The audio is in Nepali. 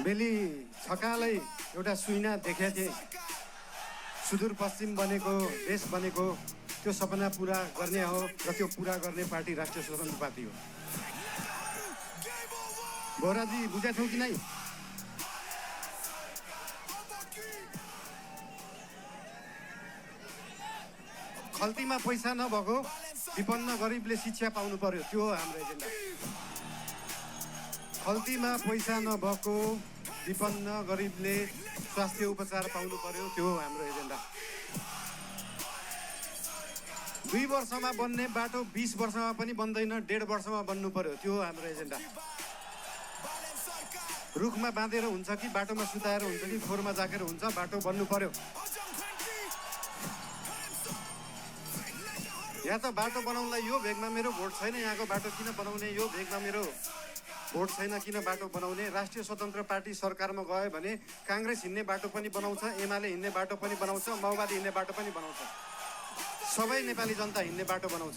बेली छकालै एउटा सुइना देखेको थिएँ। सुदूरपश्चिम बनेको देश बनेको त्यो सपना पुरा गर्ने हो र त्यो पुरा गर्ने पार्टी राष्ट्रिय स्वतन्त्र पार्टी हो। बोराजी बुझेको छौ कि नै? खल्तीमा पैसा नभएको विपन्न गरिबले शिक्षा पाउनु पर्यो, त्यो हो हाम्रो एजेन्डा। खल्तीमा पैसा नभएको विपन्न गरिबले स्वास्थ्य उपचार पाउनु पर्यो, त्यो हो हाम्रो एजेन्डा। 2 वर्षमा बन्ने बाटो 20 वर्षमा पनि बन्दैन, 1.5 वर्षमा बन्नु पर्यो, त्यो हो हाम्रो एजेन्डा। रुखमा बाँधेर हुन्छ कि बाटोमा सुताएर हुन्छ कि फोहोरमा जाकेर हुन्छ, बाटो बन्नु पर्यो। या त बाटो बनाउनलाई यो भेगमा मेरो भोट छैन, यहाँको बाटो किन बनाउने, यो भेगमा मेरो भोट छैन किन बाटो बनाउने। राष्ट्रिय स्वतन्त्र पार्टी सरकारमा गयो भने काङ्ग्रेस हिँड्ने बाटो पनि बनाउँछ, एमाले हिँड्ने बाटो पनि बनाउँछ, माओवादी हिँड्ने बाटो पनि बनाउँछ, सबै नेपाली जनता हिँड्ने बाटो बनाउँछ।